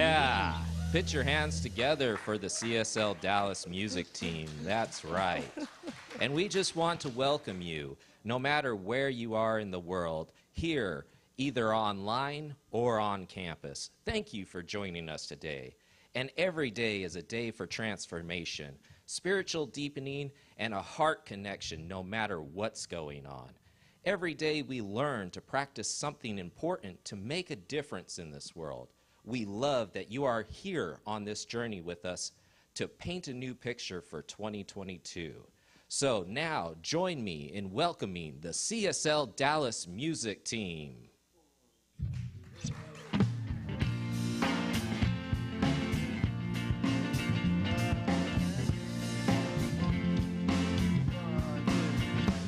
Yeah, put your hands together for the CSL Dallas music team. That's right. And we just want to welcome you, no matter where you are in the world, here, either online or on campus. Thank you for joining us today. And every day is a day for transformation, spiritual deepening, and a heart connection no matter what's going on. Every day we learn to practice something important to make a difference in this world. We love that you are here on this journey with us to paint a new picture for 2022. So now join me in welcoming the CSL Dallas music team.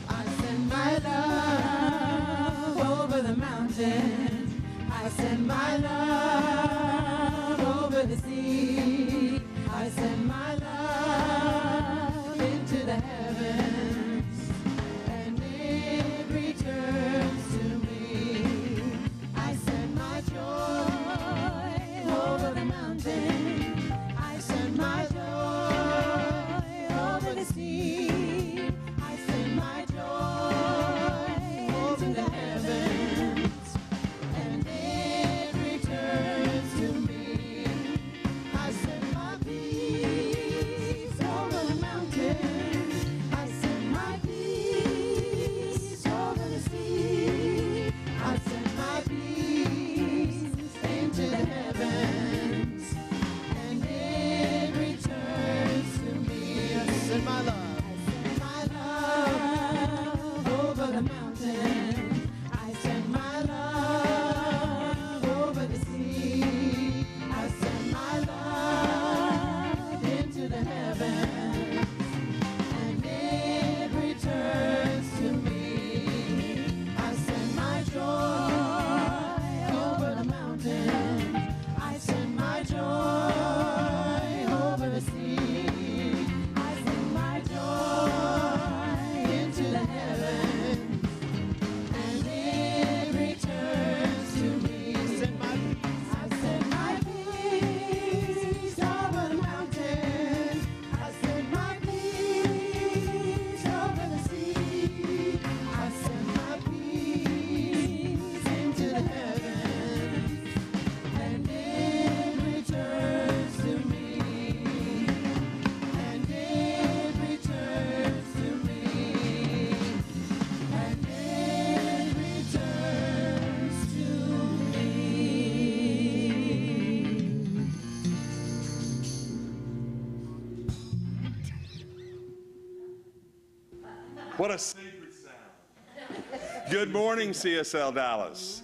I send my love over the mountains. I send my love over the sea. I send my love into the heavens, and it returns to me. I send my joy over the mountains. I send my joy over the sea. I send my joy over the heavens, and it returns to me. I send my peace over the mountains. I send my peace over the sea. I send my peace into the heavens, and it returns to me. I send my love. I send my love over the mountains. I send my love over the sea. I send my love into the heavens, and it returns to me. I send my joy over the mountains. I send my joy over the sea. I send my joy into the heavens, and it returns to me. I send my peace over the mountains. I send my peace over the sea. I send my peace into the heavens, and it returns to me. And it returns to me. And it returns to me. What a sacred sound. Good morning, CSL Dallas.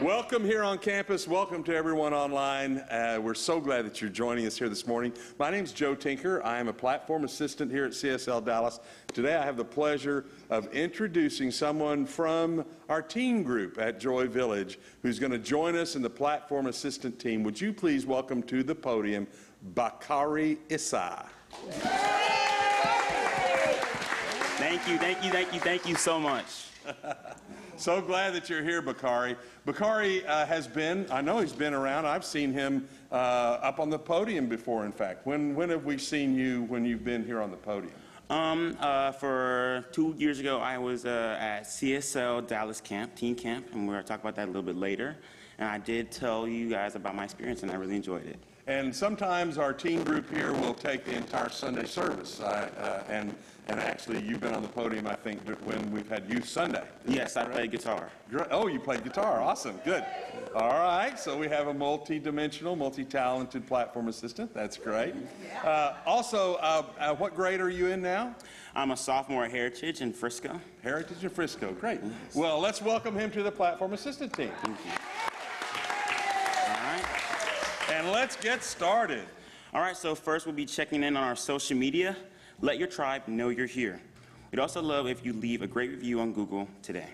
Welcome here on campus. Welcome to everyone online. We're so glad that you're joining us here this morning. My name's Joe Tinker. I am a platform assistant here at CSL Dallas. Today I have the pleasure of introducing someone from our teen group at Joy Village who's going to join us in the platform assistant team. Would you please welcome to the podium Bakari Issa. Thank you so much. So glad that you're here, Bakari. Bakari has been, I know he's been around. I've seen him up on the podium before, in fact. When have we seen you when you've been here on the podium? For 2 years ago, I was at CSL Dallas camp, teen camp, and we're going to talk about that a little bit later. And I did tell you guys about my experience, and I really enjoyed it. And sometimes our teen group here will take the entire Sunday service. And actually, you've been on the podium, I think, when we've had Youth Sunday. Yes, I played guitar. Oh, you played guitar. Awesome. Good. All right. So we have a multi-dimensional, multi-talented platform assistant. That's great. Also, what grade are you in now? I'm a sophomore at Heritage in Frisco. Heritage in Frisco. Great. Well, let's welcome him to the platform assistant team. Thank you. All right. And let's get started. All right, so first we'll be checking in on our social media. Let your tribe know you're here. We'd also love if you leave a great review on Google today.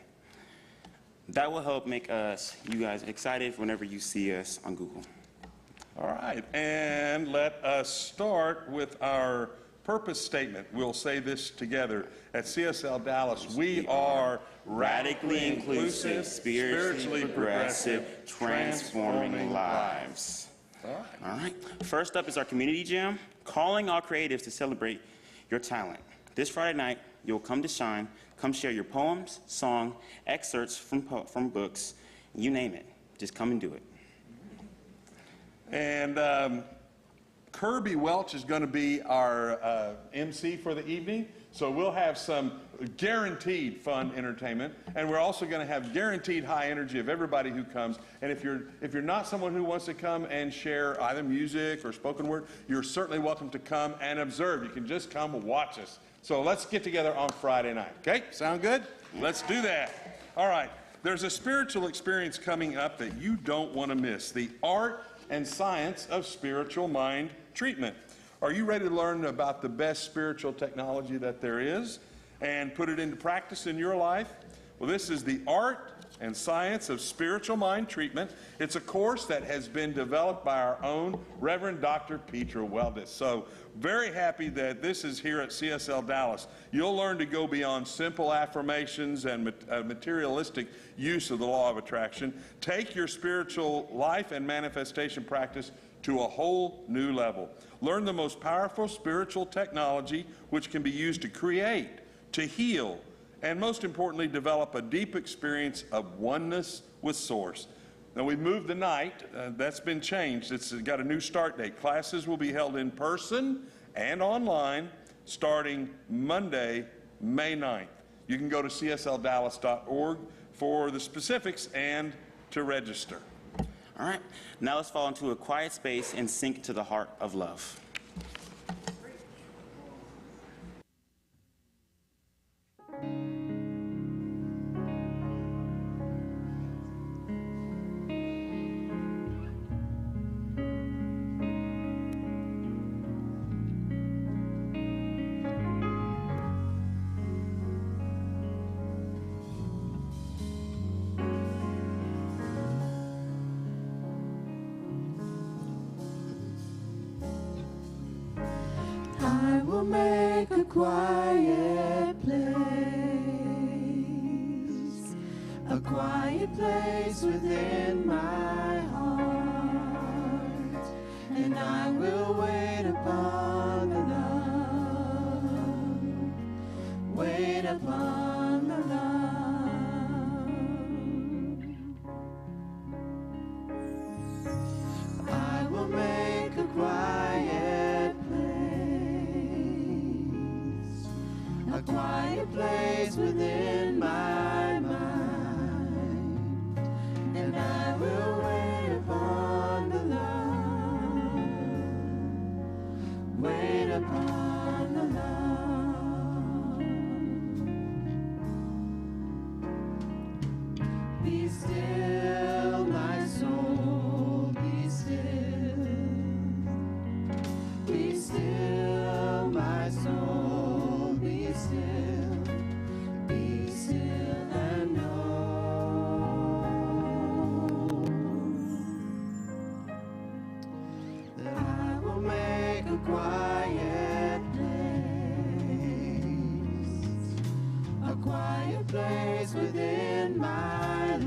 That will help make you guys excited whenever you see us on Google. All right, and let us start with our purpose statement. We'll say this together. At CSL Dallas, we are radically inclusive, spiritually progressive, transforming lives. All right. First up is our community jam, calling all creatives to celebrate your talent. This Friday night, you'll come to shine. Come share your poems, song, excerpts from books, you name it. Just come and do it. And Kirby Welch is going to be our MC for the evening. So we'll have some guaranteed fun entertainment, and we're also going to have guaranteed high energy of everybody who comes. And if you're not someone who wants to come and share either music or spoken word, you're certainly welcome to come and observe. You can just come and watch us. So let's get together on Friday night. Okay? Sound good? Let's do that. All right. There's a spiritual experience coming up that you don't want to miss: the art and science of spiritual mind treatment. Are you ready to learn about the best spiritual technology that there is and put it into practice in your life? Well, this is the art and science of spiritual mind treatment. It's a course that has been developed by our own Reverend Dr. Petra Weldis. So very happy that this is here at CSL Dallas. You'll learn to go beyond simple affirmations and materialistic use of the law of attraction. Take your spiritual life and manifestation practice to a whole new level. Learn the most powerful spiritual technology which can be used to create, to heal, and most importantly, develop a deep experience of oneness with Source. Now, we've moved the night. That's been changed. It's got a new start date. Classes will be held in person and online starting Monday, May 9th. You can go to CSLDallas.org for the specifics and to register. All right. Now let's fall into a quiet space and sink to the heart of love. I will make a quiet place within my heart, and I will wait upon the love, wait upon the love. I will make a quiet place within my mind, and I will wait upon the love, wait upon the love. Be still, my soul, be still. Be still, my soul, be still. Be still and know that I will make a quiet place within my life,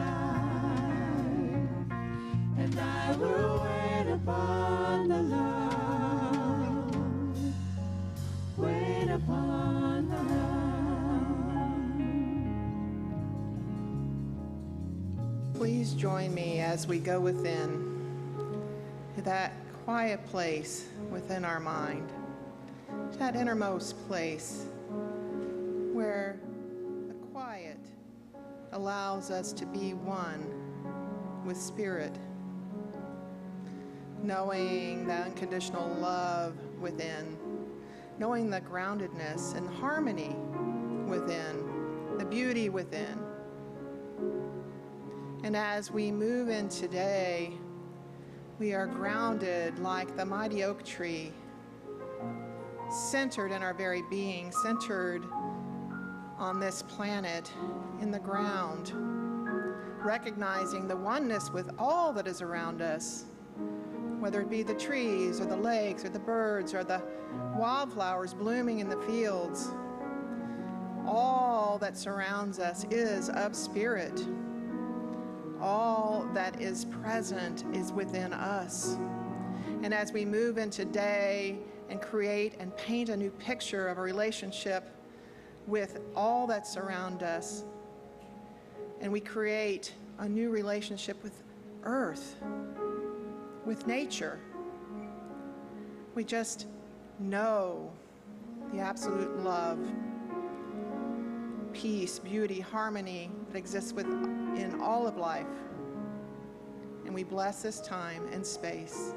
and I will wait upon the love, wait upon the love. Please join me as we go within to that quiet place within our mind, that innermost place where the quiet allows us to be one with Spirit, knowing the unconditional love within, knowing the groundedness and harmony within, the beauty within. And as we move in today, we are grounded like the mighty oak tree, centered in our very being, centered on this planet, in the ground, recognizing the oneness with all that is around us, whether it be the trees or the lakes or the birds or the wildflowers blooming in the fields. All that surrounds us is of Spirit. All that is present is within us. And as we move into day and create and paint a new picture of a relationship with all that surround us, and we create a new relationship with earth, with nature, we just know the absolute love, peace, beauty, harmony that exists in all of life. And we bless this time and space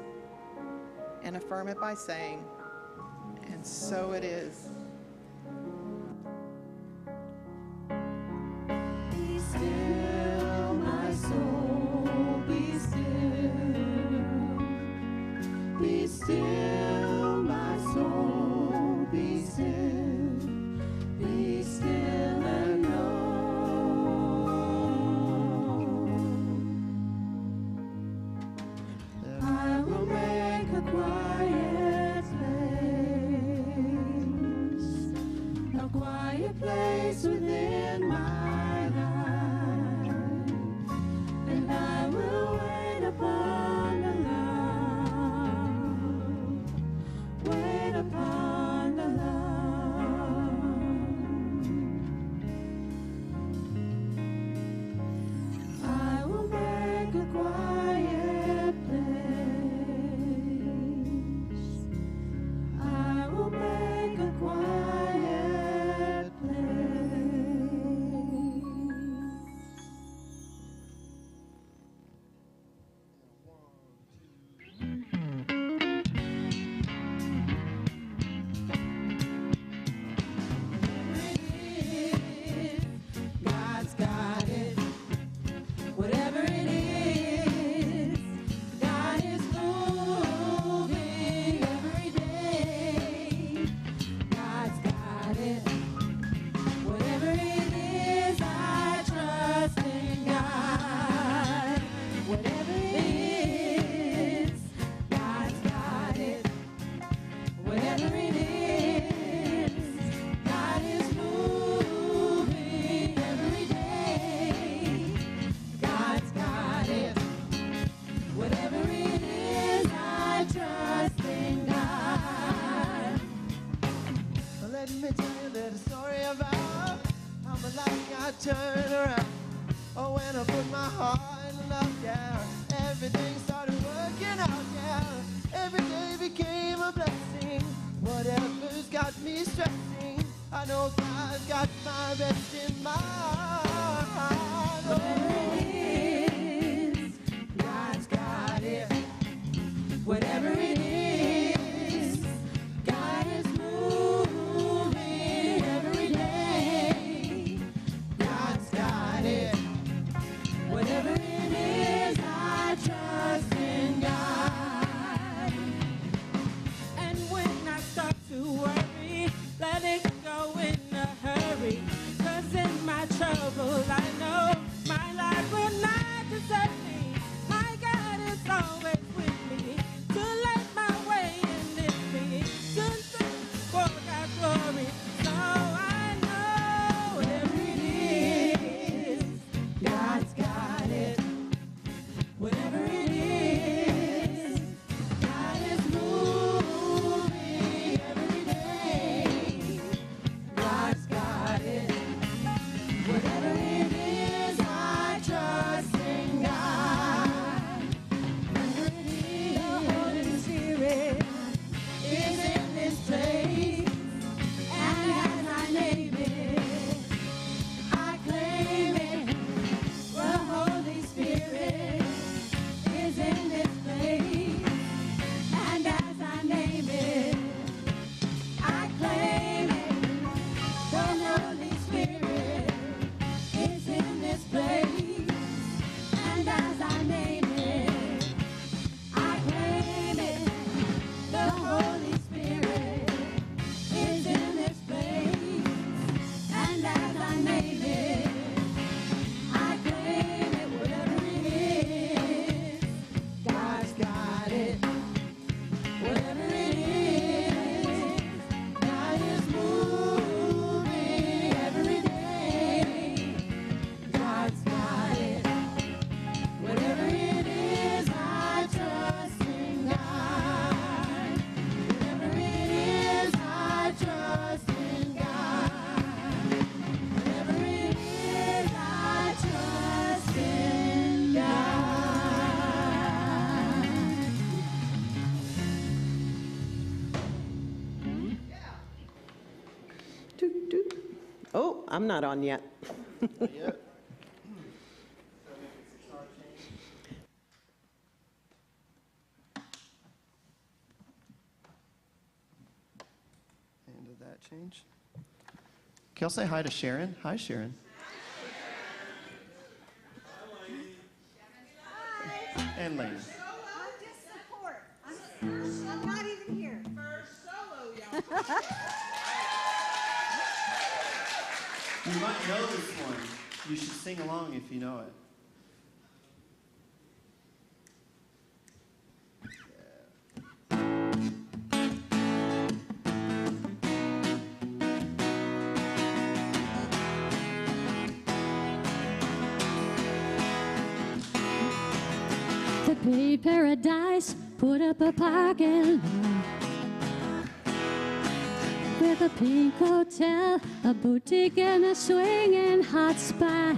and affirm it by saying, and so it is. Be still, my soul, be still. Be still, my soul, be still. Be still and know that I will make a quiet place within my life, and I will wait upon the Lord, wait upon the Lord. I will make a quiet place. I will make a quiet place. God's got it. Whatever it is, God is moving every day. God's got it. Whatever it is, I trust in God. Whatever it is, God's got it. Whatever it is, God is moving every day. God's got it. Whatever it is, I trust in God. Let me tell you a little story about how my life got turned around. Oh, when I put my heart in love, yeah, everything started working out, yeah. Every day became a blessing. Whatever's got me stressing, I know God's got my best in mind. Whatever it is, God's got it. Whatever it is, God is moving every day. God's got it. Whatever it is, I trust in God. And when I start to worry, let it go in a hurry. 'Cause in my trust do. Oh, I'm not on yet. Yep. And did that change? Okay, I'll say hi to Sharon. Hi, Sharon. And Lane. I'm just support. I'm not even here. First solo, y'all. You might know this one. You should sing along if you know it. The Bay Paradise put up a parking lot with a pink hotel, a boutique, and a swinging hot spot.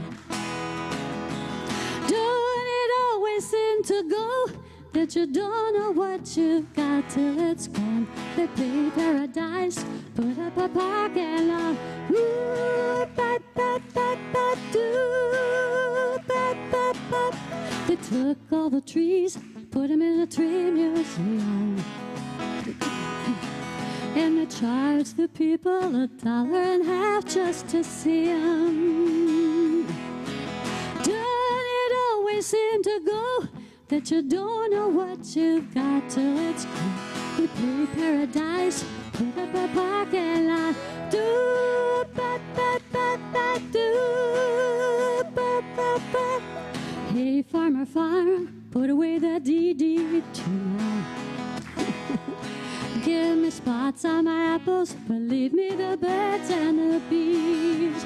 Don't it always seem to go that you don't know what you got till it's gone? The Bay Paradise put up a parking lot. Ooh, ba, ba, ba, ba, doo, ba, ba, ba. They took all the trees, put them in a tree museum, and they charged the people $1.50 just to see them. Don't it always seem to go that you don't know what you've got till it's gone? The Bay Paradise put up a parking lot. Do ba ba ba ba do ba ba ba. Hey, farmer, farmer, put away the DDT now. Give me spots on my apples, but leave me the birds and the bees.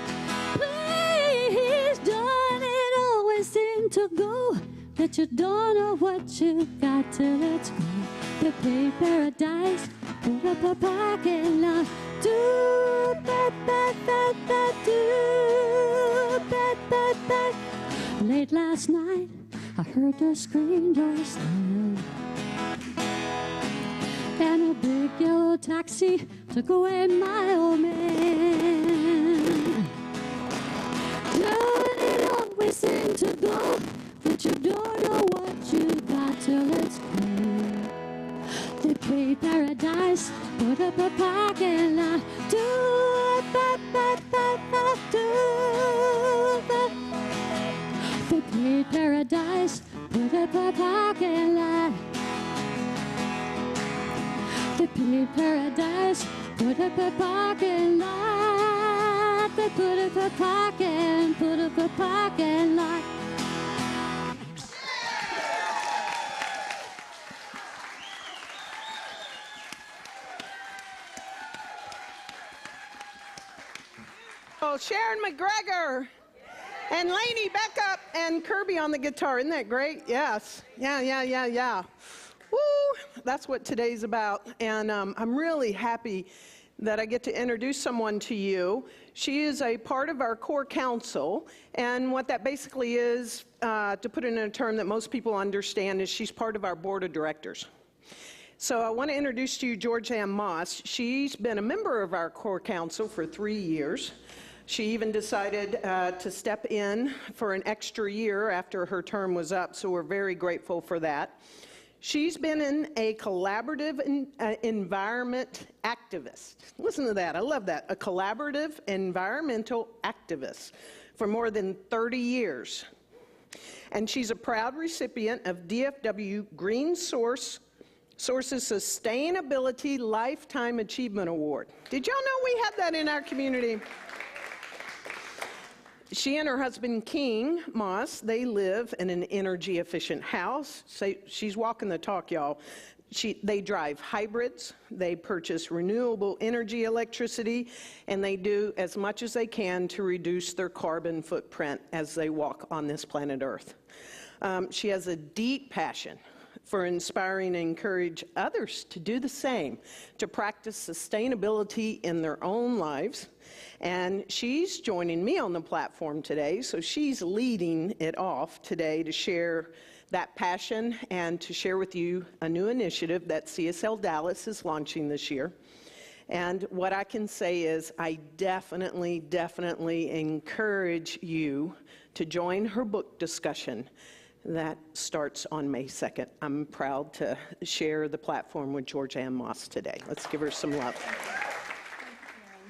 Please, don't it always seem to go that you don't know what you got till it's gone? The Bay Paradise put up a parking lot. Do ba ba ba ba do ba ba ba. Late last night, I heard the screen door slam, and a big yellow taxi took away my old man. Don't it always seem to go that you don't know what you got till it's gone? The Bay Paradise put up a parking lot. Do ba ba ba ba do ba. The Bay Paradise put up a parking lot. The Bay Paradise put up a parking lot. They put up a parking lot. Oh, Sharon McGregor and Lainey Beckup and Kirby on the guitar. Isn't that great? Yes. Yeah. Woo! That's what today's about. And I'm really happy that I get to introduce someone to you. She is a part of our core council. And what that basically is, to put it in a term that most people understand, is she's part of our board of directors. So I want to introduce to you George-Ann Moss. She's been a member of our core council for 3 years. She even decided to step in for an extra year after her term was up, so we're very grateful for that. She's been a collaborative environment activist. Listen to that, I love that. A collaborative environmental activist for more than 30 years. And she's a proud recipient of DFW Green Source's Sustainability Lifetime Achievement Award. Did y'all know we had that in our community? She and her husband, King Moss, they live in an energy-efficient house. So she's walking the talk, y'all. They drive hybrids, they purchase renewable energy electricity, and they do as much as they can to reduce their carbon footprint as they walk on this planet Earth. She has a deep passion for inspiring and encourage others to do the same, to practice sustainability in their own lives. And she's joining me on the platform today, so she's leading it off today to share that passion and to share with you a new initiative that CSLDallas is launching this year. And what I can say is I definitely encourage you to join her book discussion. That starts on May 2nd. I'm proud to share the platform with Georgianne Moss today. Let's give her some love.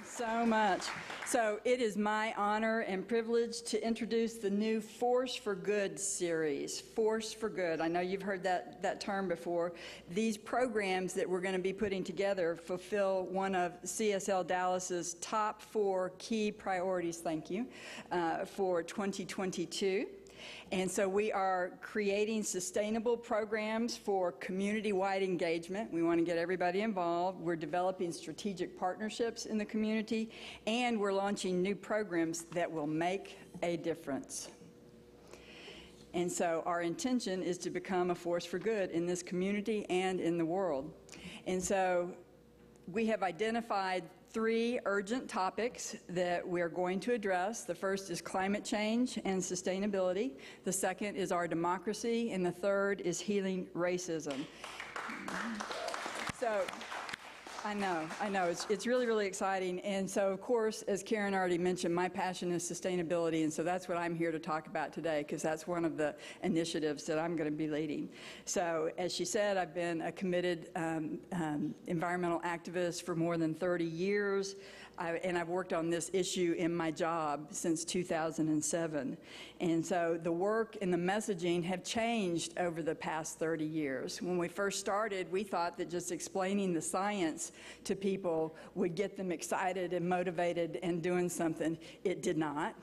So much. So it is my honor and privilege to introduce the new Force for Good series. Force for Good. I know you've heard that term before. These programs that we're going to be putting together fulfill one of CSL Dallas's top 4 key priorities, thank you, for 2022. And so we are creating sustainable programs for community-wide engagement. We want to get everybody involved. We're developing strategic partnerships in the community, and we're launching new programs that will make a difference. And so our intention is to become a force for good in this community and in the world. And so we have identified 3 urgent topics that we're going to address. The first is climate change and sustainability. The second is our democracy. And the third is healing racism. So I know. It's really exciting. And so, of course, as Karen already mentioned, my passion is sustainability. And so that's what I'm here to talk about today, because that's one of the initiatives that I'm going to be leading. So, as she said, I've been a committed environmental activist for more than 30 years. And I've worked on this issue in my job since 2007. And so the work and the messaging have changed over the past 30 years. When we first started, we thought that just explaining the science to people would get them excited and motivated and doing something. It did not,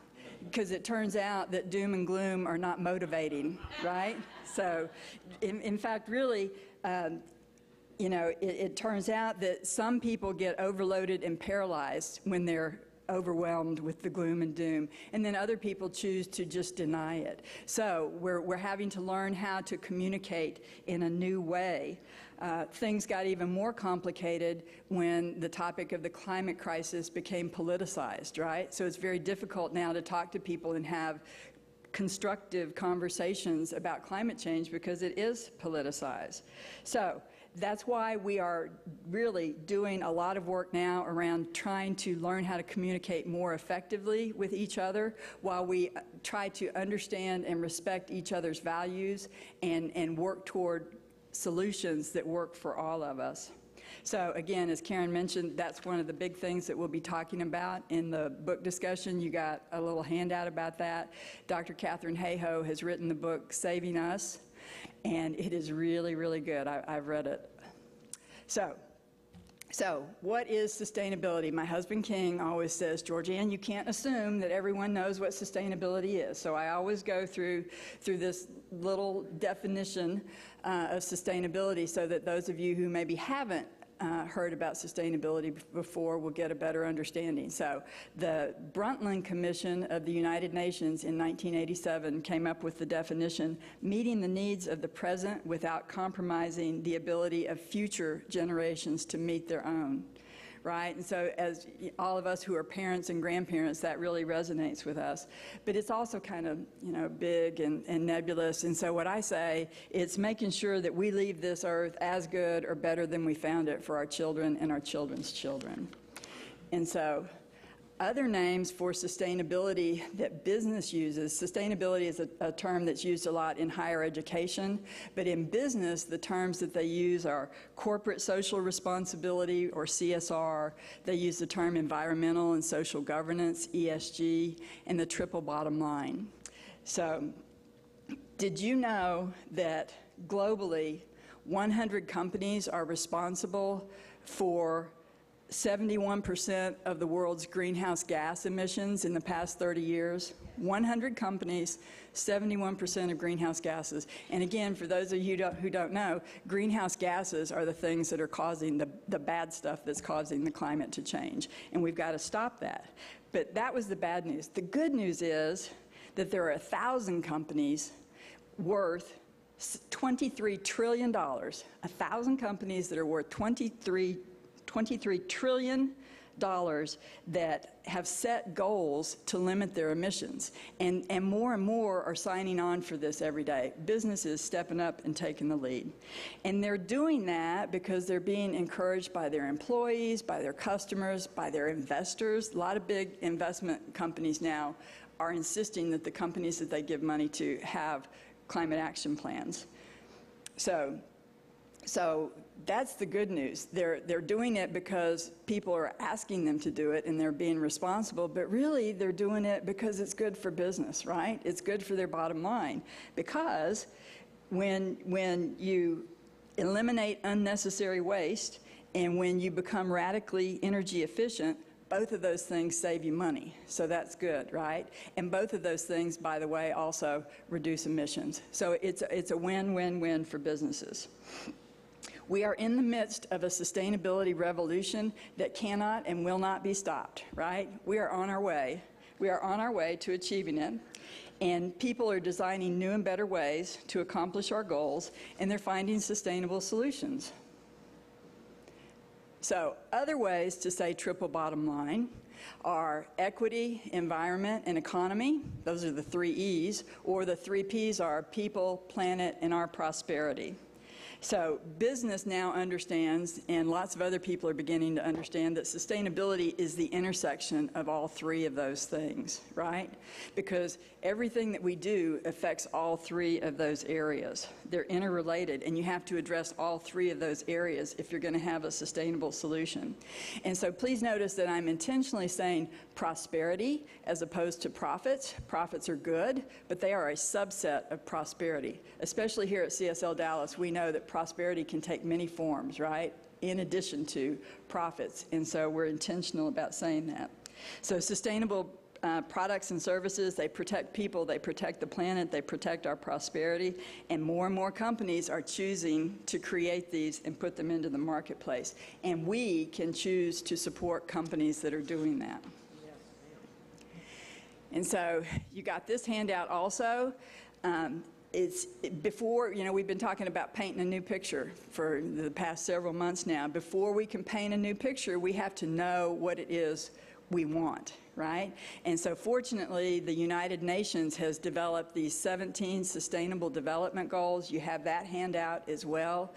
because it turns out that doom and gloom are not motivating, right? So, in fact, really, you know, it turns out that some people get overloaded and paralyzed when they're overwhelmed with the gloom and doom, and then other people choose to just deny it. So we're having to learn how to communicate in a new way. Things got even more complicated when the topic of the climate crisis became politicized, right? So it's very difficult now to talk to people and have constructive conversations about climate change because it is politicized. So that's why we are really doing a lot of work now around trying to learn how to communicate more effectively with each other while we try to understand and respect each other's values and work toward solutions that work for all of us. So again, as Karen mentioned, that's one of the big things that we'll be talking about in the book discussion. You got a little handout about that. Dr. Catherine Hayhoe has written the book, Saving Us, and it is really good. I've read it. So what is sustainability? My husband King always says, Georgianne, you can't assume that everyone knows what sustainability is. So I always go through this little definition of sustainability so that those of you who maybe haven't heard about sustainability before will get a better understanding. So the Brundtland Commission of the United Nations in 1987 came up with the definition, meeting the needs of the present without compromising the ability of future generations to meet their own. Right? And so as all of us who are parents and grandparents, that really resonates with us. But it's also kind of, you know, big and nebulous. And so what I say, it's making sure that we leave this earth as good or better than we found it for our children and our children's children. And so other names for sustainability that business uses, sustainability is a term that's used a lot in higher education, but in business, the terms that they use are corporate social responsibility, or CSR. They use the term environmental and social governance, ESG, and the triple bottom line. So, did you know that globally, 100 companies are responsible for 71% of the world's greenhouse gas emissions in the past 30 years? 100 companies, 71% of greenhouse gases. And again, for those of you who don't know, greenhouse gases are the things that are causing the bad stuff that's causing the climate to change. And we've got to stop that. But that was the bad news. The good news is that there are 1,000 companies worth $23 trillion. 1,000 companies that are worth $23 trillion that have set goals to limit their emissions. And more are signing on for this every day. Businesses stepping up and taking the lead. And they're doing that because they're being encouraged by their employees, by their customers, by their investors. A lot of big investment companies now are insisting that the companies that they give money to have climate action plans. So that's the good news. They're doing it because people are asking them to do it and they're being responsible, but really they're doing it because it's good for business, right? It's good for their bottom line. Because when you eliminate unnecessary waste and when you become radically energy efficient, both of those things save you money. So that's good, right? And both of those things, by the way, also reduce emissions. So it's a win-win-win for businesses. We are in the midst of a sustainability revolution that cannot and will not be stopped, right? We are on our way. We are on our way to achieving it. And people are designing new and better ways to accomplish our goals, and they're finding sustainable solutions. So other ways to say triple bottom line are equity, environment, and economy. Those are the 3 E's, or the 3 P's are people, planet, and our prosperity. So business now understands, and lots of other people are beginning to understand, that sustainability is the intersection of all 3 of those things, right? Because everything that we do affects all 3 of those areas. They're interrelated, and you have to address all 3 of those areas if you're going to have a sustainable solution. And so please notice that I'm intentionally saying prosperity as opposed to profits. Profits are good, but they are a subset of prosperity. Especially here at CSLDallas, we know that prosperity can take many forms, right, in addition to profits. And so we're intentional about saying that. So sustainable products and services, they protect people, they protect the planet, they protect our prosperity, and more companies are choosing to create these and put them into the marketplace. And we can choose to support companies that are doing that. And so you got this handout also. It's before, we've been talking about painting a new picture for the past several months now. Before we can paint a new picture, we have to know what it is we want, right? And so fortunately, the United Nations has developed these 17 Sustainable Development Goals. You have that handout as well.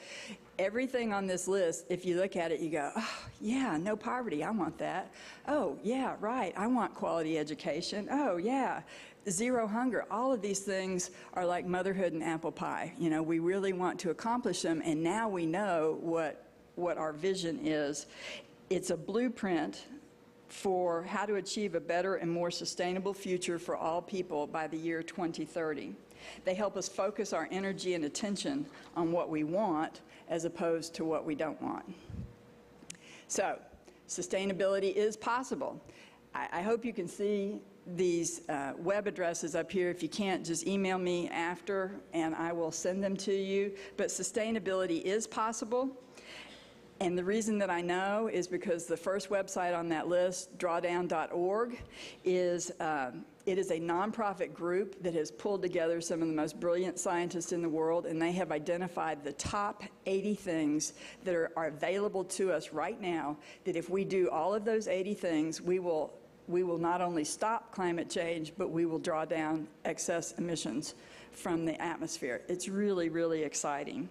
Everything on this list, if you look at it, you go, oh, yeah, no poverty, I want that. Oh, yeah, right, I want quality education. Oh, yeah, zero hunger. All of these things are like motherhood and apple pie. We really want to accomplish them, and now we know what our vision is. It's a blueprint for how to achieve a better and more sustainable future for all people by the year 2030. They help us focus our energy and attention on what we want as opposed to what we don't want. So, sustainability is possible. I hope you can see these web addresses up here. If you can't, just email me after and I will send them to you. But sustainability is possible. And the reason that I know is because the first website on that list, drawdown.org, is it is a nonprofit group that has pulled together some of the most brilliant scientists in the world, and they have identified the top 80 things that are available to us right now, that if we do all of those 80 things, we will not only stop climate change, but we will draw down excess emissions from the atmosphere. It's really, really exciting.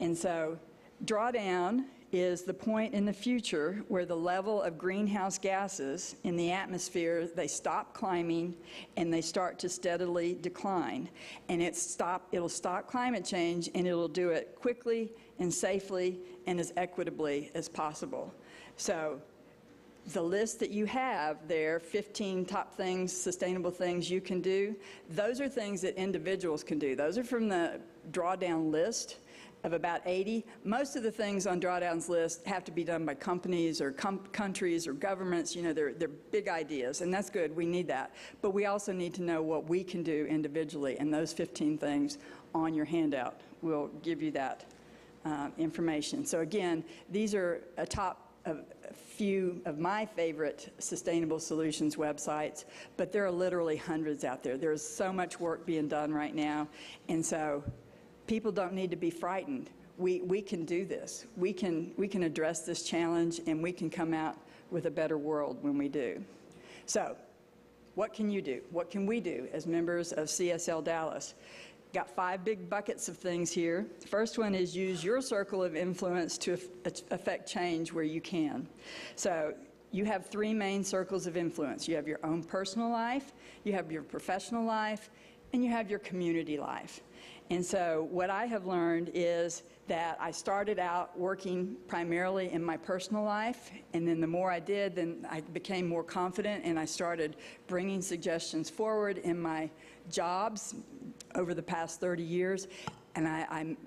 And so drawdown is the point in the future where the level of greenhouse gases in the atmosphere, they stop climbing and they start to steadily decline. And it'll stop climate change, and it'll do it quickly and safely and as equitably as possible. So the list that you have there, 15 top things, sustainable things you can do, those are things that individuals can do. Those are from the drawdown list of about 80. Most of the things on Drawdown's list have to be done by companies or countries or governments. They're big ideas, and that's good. We need that. But we also need to know what we can do individually, and those 15 things on your handout will give you that information. So again, these are a few of my favorite sustainable solutions websites, but there are literally hundreds out there. There's so much work being done right now, and so people don't need to be frightened. We can do this. We can address this challenge, and we can come out with a better world when we do. So, what can you do? What can we do as members of CSL Dallas? Got 5 big buckets of things here. The first one is use your circle of influence to affect change where you can. So you have 3 main circles of influence. You have your own personal life, you have your professional life, and you have your community life. And so what I have learned is that I started out working primarily in my personal life, and then the more I did, then I became more confident, and I started bringing suggestions forward in my jobs over the past 30 years, and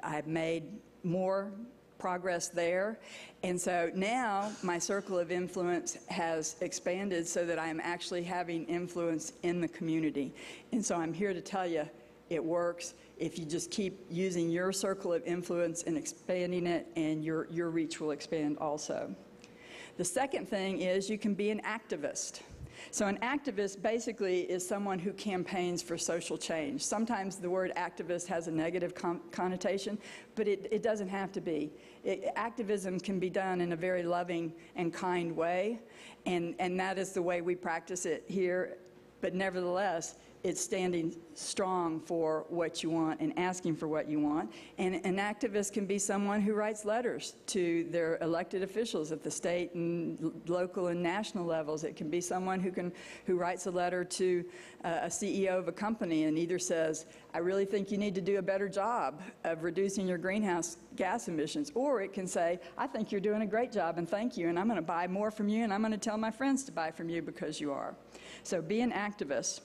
I've made more progress there. And so now my circle of influence has expanded so that I'm actually having influence in the community. And so I'm here to tell you it works if you just keep using your circle of influence and expanding it, and your reach will expand also. The second thing is you can be an activist. So an activist basically is someone who campaigns for social change. Sometimes the word activist has a negative connotation, but it doesn't have to be. Activism can be done in a very loving and kind way, and that is the way we practice it here. But nevertheless, it's standing strong for what you want and asking for what you want. And an activist can be someone who writes letters to their elected officials at the state and local and national levels. It can be someone who writes a letter to a CEO of a company and either says, I really think you need to do a better job of reducing your greenhouse gas emissions. Or it can say, I think you're doing a great job and thank you, and I'm going to buy more from you, and I'm going to tell my friends to buy from you because you are. So be an activist.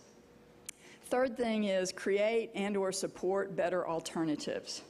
Third thing is create and or support better alternatives.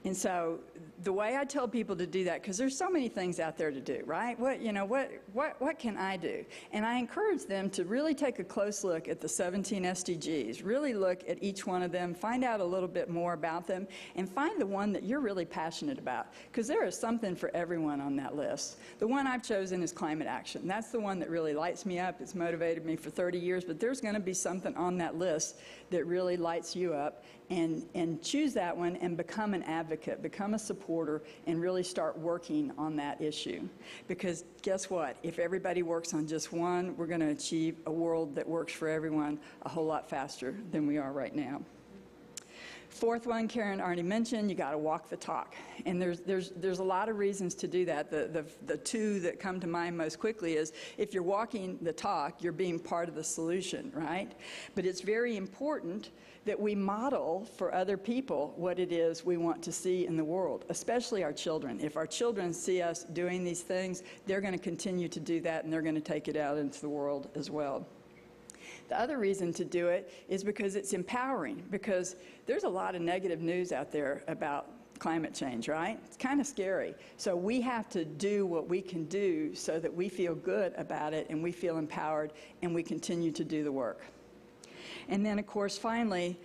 And so the way I tell people to do that, because there's so many things out there to do, right? What can I do? And I encourage them to really take a close look at the 17 SDGs, really look at each one of them, find out a little bit more about them, and find the one that you're really passionate about, because there is something for everyone on that list. The one I've chosen is climate action. That's the one that really lights me up. It's motivated me for 30 years, but there's going to be something on that list that really lights you up, and choose that one and become an advocate, become a supporter, and really start working on that issue. Because guess what? If everybody works on just one, we're going to achieve a world that works for everyone a whole lot faster than we are right now. Fourth one, Karen already mentioned, you got to walk the talk. And there's a lot of reasons to do that. The 2 that come to mind most quickly is if you're walking the talk, you're being part of the solution, right? But it's very important that we model for other people what it is we want to see in the world, especially our children. If our children see us doing these things, they're going to continue to do that, and they're going to take it out into the world as well. The other reason to do it is because it's empowering, because there's a lot of negative news out there about climate change, right? It's kind of scary. So we have to do what we can do so that we feel good about it and we feel empowered and we continue to do the work. And then, of course, finally,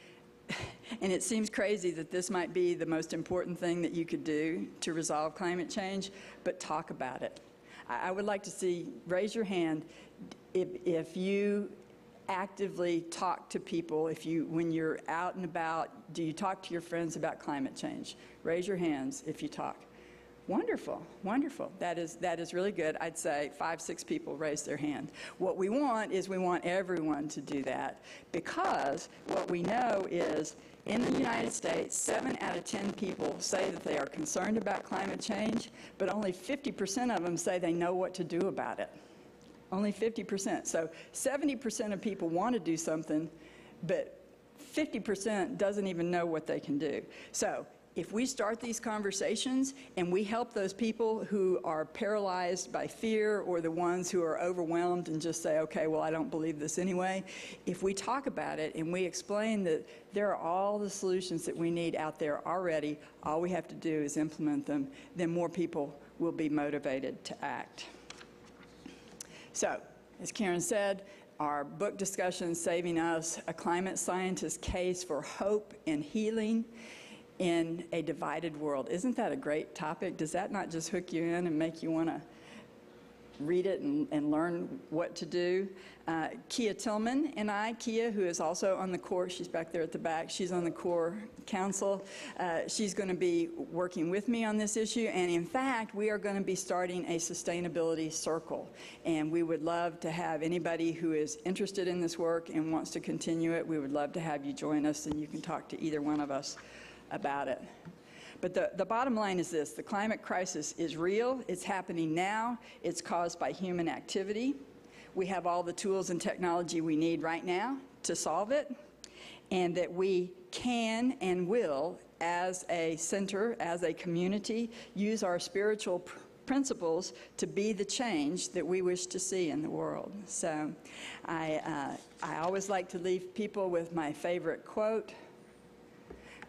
and it seems crazy that this might be the most important thing that you could do to resolve climate change, but talk about it. I would like to see, raise your hand if you actively talk to people, when you're out and about, do you talk to your friends about climate change? Raise your hands if you talk. Wonderful, wonderful. That is really good. I'd say 5, 6 people raise their hand. What we want is we want everyone to do that, because what we know is in the United States, 7 out of 10 people say that they are concerned about climate change, but only 50% of them say they know what to do about it. Only 50%. So 70% of people want to do something, but 50% doesn't even know what they can do. So if we start these conversations and we help those people who are paralyzed by fear or the ones who are overwhelmed and just say, okay, well, I don't believe this anyway, if we talk about it and we explain that there are all the solutions that we need out there already, all we have to do is implement them, then more people will be motivated to act. So, as Karen said, our book discussion, Saving Us, A Climate Scientist's Case for Hope and Healing in a Divided World. Isn't that a great topic? Does that not just hook you in and make you want to read it and learn what to do. Kia Tillman and I, Kia, who is also on the Corps, she's back there at the back, she's on the Corps Council. She's going to be working with me on this issue, and in fact, we are going to be starting a sustainability circle, and we would love to have anybody who is interested in this work and wants to continue it. We would love to have you join us, and you can talk to either one of us about it. But the bottom line is this: the climate crisis is real, it's happening now, it's caused by human activity. We have all the tools and technology we need right now to solve it, and that we can and will, as a center, as a community, use our spiritual principles to be the change that we wish to see in the world. So I always like to leave people with my favorite quote,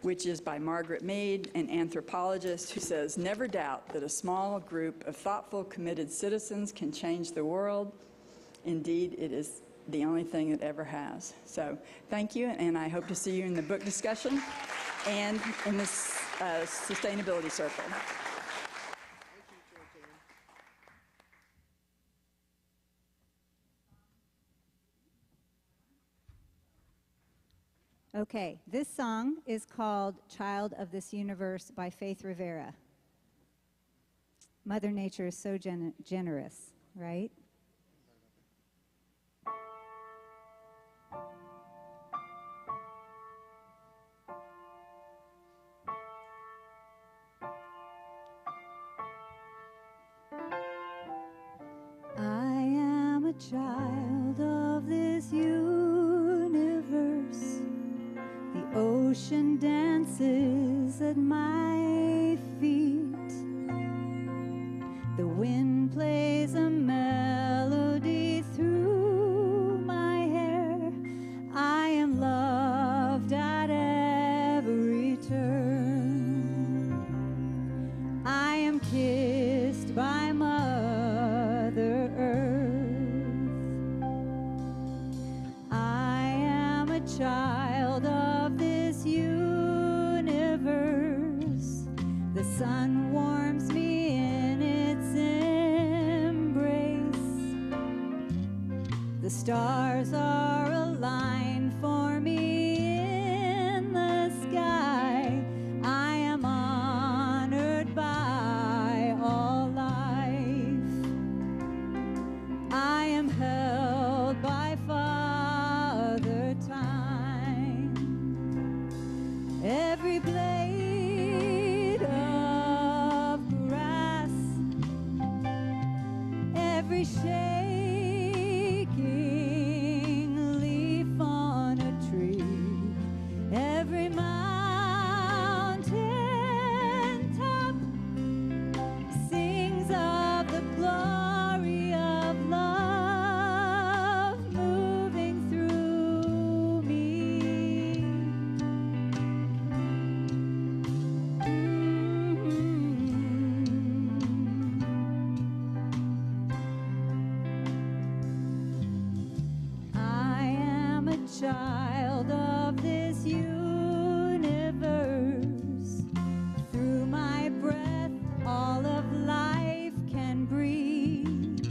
which is by Margaret Mead, an anthropologist, who says, "Never doubt that a small group of thoughtful, committed citizens can change the world. Indeed, it is the only thing it ever has." So thank you, and I hope to see you in the book discussion and in this sustainability circle. Okay, this song is called Child of This Universe by Faith Rivera. Mother Nature is so generous, right? I am a child of this universe. The ocean dances at my feet. The wind plays a melody through my hair. I am loved at every turn. I am kissed by Mother Earth. I am a child of this universe. The sun warms me in its embrace. The stars are aligned for me in the sky. I am honored by all life. I am held by Father Time. Every blade of grass, every shaking leaf on a tree, every mountain top sings of the glory of love moving through me. I am a child of this universe. Through my breath, all of life can breathe.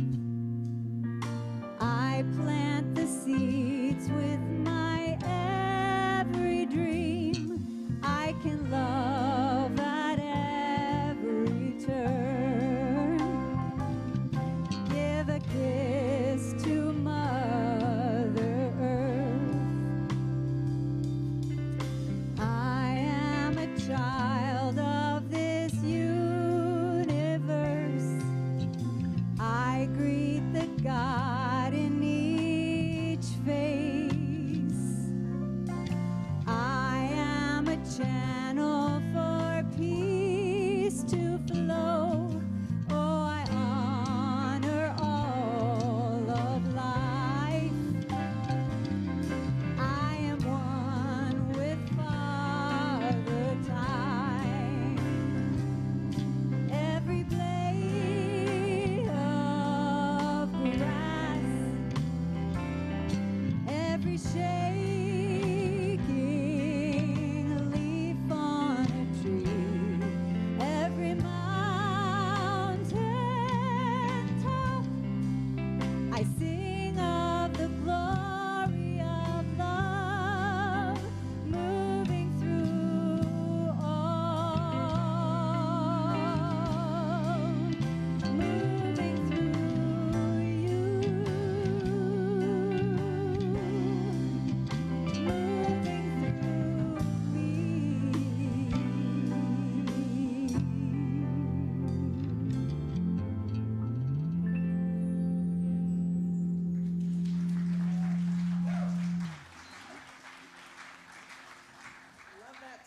I plant the seeds with my every dream. I can love at every turn. Give a kiss to Mother Earth.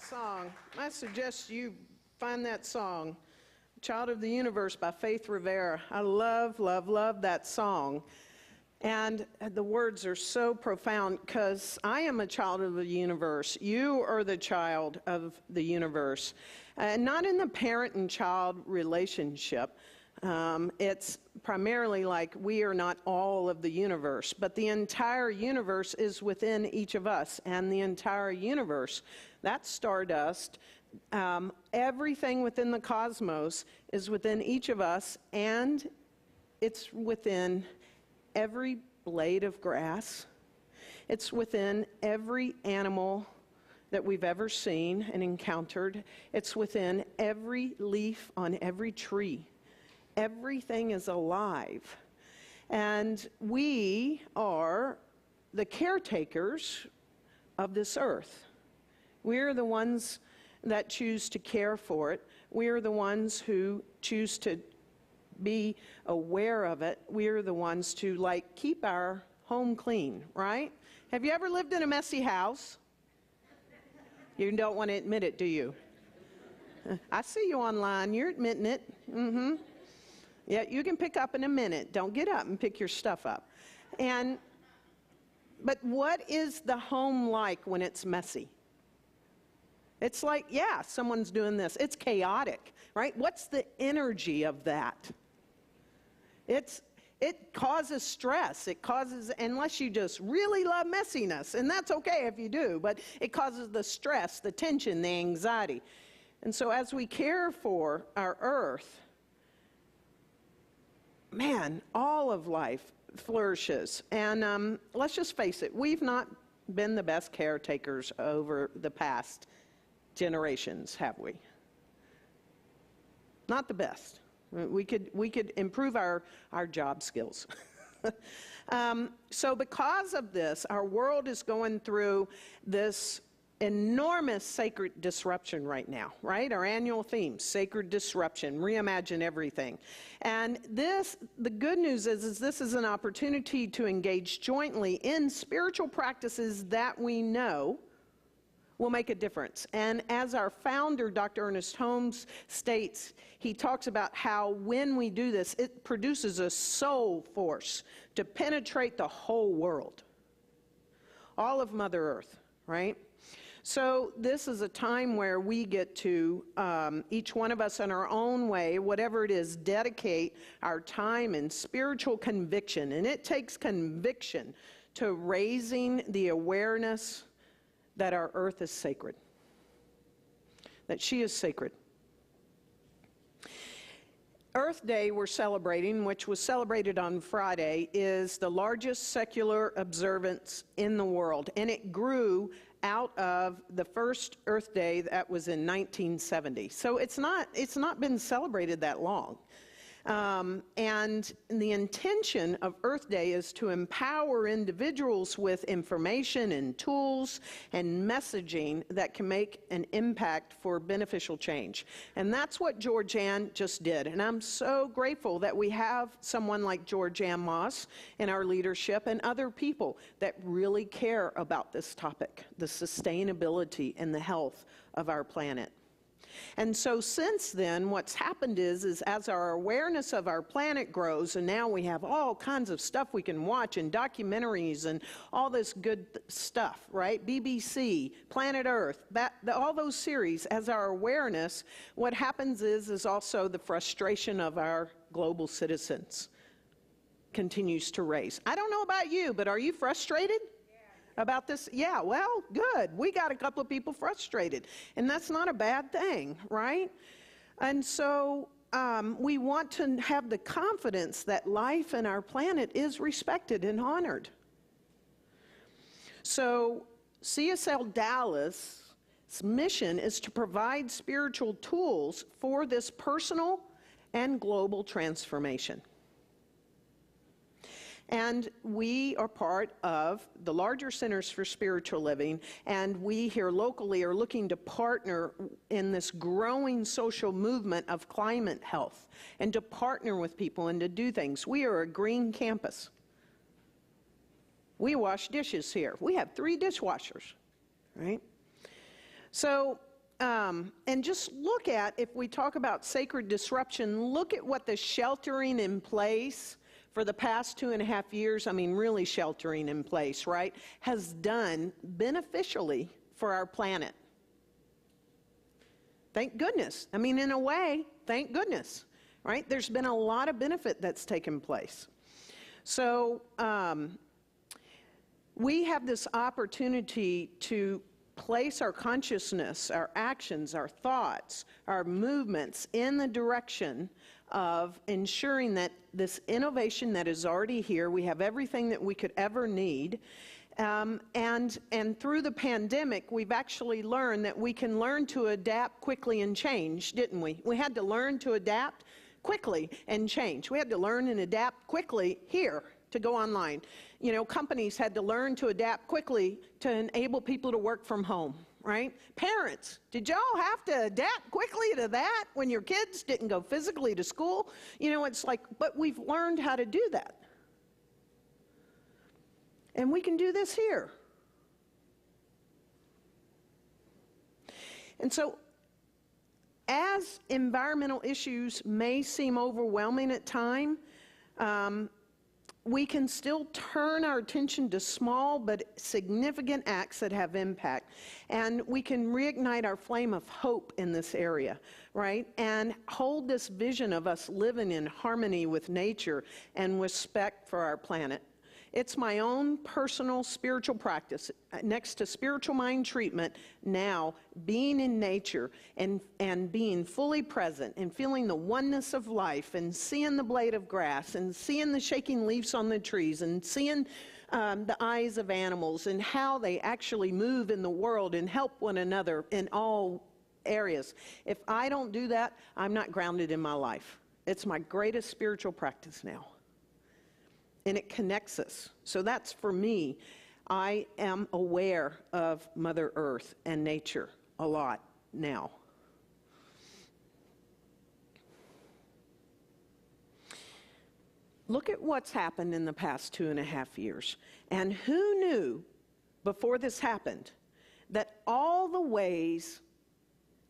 song. I suggest you find that song, Child of the Universe by Faith Rivera. I love, love, love that song. And the words are so profound because I am a child of the universe. You are the child of the universe. Not in the parent and child relationship. It's primarily like we are not all of the universe, but the entire universe is within each of us. And the entire universe, that's stardust. Everything within the cosmos is within each of us, and it's within every blade of grass. It's within every animal that we've ever seen and encountered. It's within every leaf on every tree. Everything is alive. And we are the caretakers of this earth. We're the ones that choose to care for it. We're the ones who choose to be aware of it. We're the ones to, like, keep our home clean, right? Have you ever lived in a messy house? You don't want to admit it, do you? I see you online. You're admitting it. Mm-hmm. Yeah, you can pick up in a minute. Don't get up and pick your stuff up. But what is the home like when it's messy? It's like, yeah, someone's doing this. It's chaotic, right? What's the energy of that? It causes stress. It causes, unless you just really love messiness, and that's okay if you do, but it causes the stress, the tension, the anxiety. And so as we care for our earth, man, all of life flourishes. And let's just face it, we've not been the best caretakers over the past generations, have we? Not the best. We could improve our job skills. So because of this, our world is going through this enormous sacred disruption right now, right? Our annual theme, sacred disruption, reimagine everything. And the good news is this is an opportunity to engage jointly in spiritual practices that we know will make a difference. And as our founder, Dr. Ernest Holmes, states, he talks about how when we do this, it produces a soul force to penetrate the whole world. All of Mother Earth, right? So this is a time where we get to, each one of us in our own way, whatever it is, dedicate our time in spiritual conviction. And it takes conviction to raising the awareness that our earth is sacred, that she is sacred. Earth Day we're celebrating, which was celebrated on Friday, is the largest secular observance in the world, and it grew out of the first Earth Day that was in 1970. So it's not been celebrated that long. And the intention of Earth Day is to empower individuals with information and tools and messaging that can make an impact for beneficial change. And that's what Georgianne just did. And I'm so grateful that we have someone like Georgianne Moss in our leadership and other people that really care about this topic, the sustainability and the health of our planet. And so since then, what's happened is as our awareness of our planet grows, and now we have all kinds of stuff we can watch and documentaries and all this good stuff, right? BBC, Planet Earth, all those series, as our awareness, what happens is also the frustration of our global citizens continues to raise. I don't know about you, but are you frustrated about this? Yeah, well, good. We got a couple of people frustrated, and that's not a bad thing, right? And so we want to have the confidence that life and our planet is respected and honored. So CSLDallas' mission is to provide spiritual tools for this personal and global transformation. And we are part of the larger Centers for Spiritual Living, and we here locally are looking to partner in this growing social movement of climate health and to partner with people and to do things. We are a green campus. We wash dishes here. We have 3 dishwashers, right? So and just look at, if we talk about sacred disruption, look at what the sheltering in place for the past 2.5 years, I mean really sheltering in place, right, has done beneficially for our planet. Thank goodness. I mean, in a way, thank goodness, right? There's been a lot of benefit that's taken place. So we have this opportunity to place our consciousness, our actions, our thoughts, our movements in the direction of ensuring that this innovation that is already here, we have everything that we could ever need. And through the pandemic, we've actually learned that we can learn to adapt quickly and change, didn't we? We had to learn to adapt quickly and change. We had to learn and adapt quickly here to go online. You know, companies had to learn to adapt quickly to enable people to work from home, right? Parents, did y'all have to adapt quickly to that when your kids didn't go physically to school? You know, it's like, but we've learned how to do that. And we can do this here. And so, as environmental issues may seem overwhelming at times, we can still turn our attention to small but significant acts that have impact. And we can reignite our flame of hope in this area, right? And hold this vision of us living in harmony with nature and respect for our planet. It's my own personal spiritual practice, next to spiritual mind treatment, now being in nature and being fully present and feeling the oneness of life and seeing the blade of grass and seeing the shaking leaves on the trees and seeing the eyes of animals and how they actually move in the world and help one another in all areas. If I don't do that, I'm not grounded in my life. It's my greatest spiritual practice now. And it connects us. So that's for me. I am aware of Mother Earth and nature a lot now. Look at what's happened in the past 2.5 years. And who knew before this happened that all the ways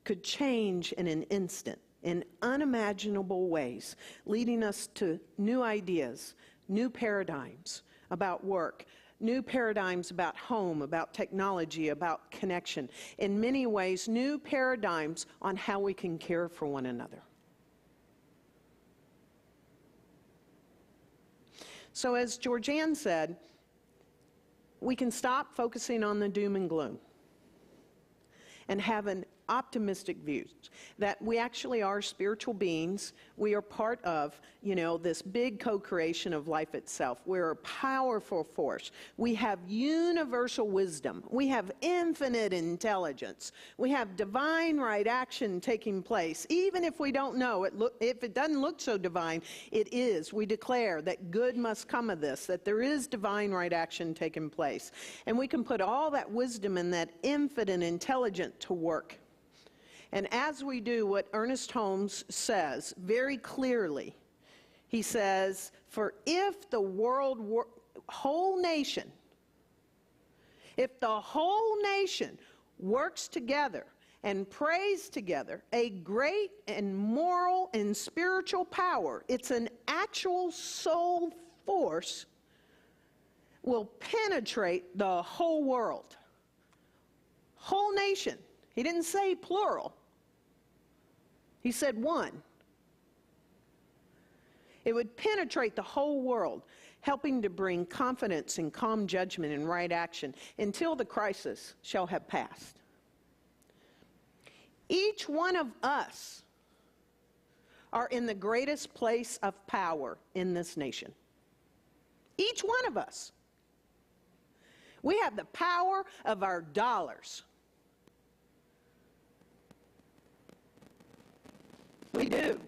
could change in an instant, in unimaginable ways, leading us to new ideas, new paradigms about work, new paradigms about home, about technology, about connection. In many ways, new paradigms on how we can care for one another. So as Georgianne said, we can stop focusing on the doom and gloom and have an optimistic views that we actually are spiritual beings. We are part of, you know, this big co-creation of life itself. We're a powerful force. We have universal wisdom. We have infinite intelligence. We have divine right action taking place. Even if we don't know it, if it doesn't look so divine, it is. We declare that good must come of this, that there is divine right action taking place. And we can put all that wisdom and that infinite intelligence to work. And as we do what Ernest Holmes says very clearly, he says, for if the whole nation works together and prays together, a great and moral and spiritual power, it's an actual soul force, will penetrate the whole world. Whole nation. He didn't say plural. He said one. It would penetrate the whole world, helping to bring confidence and calm judgment and right action until the crisis shall have passed. Each one of us are in the greatest place of power in this nation. Each one of us. We have the power of our dollars. We do.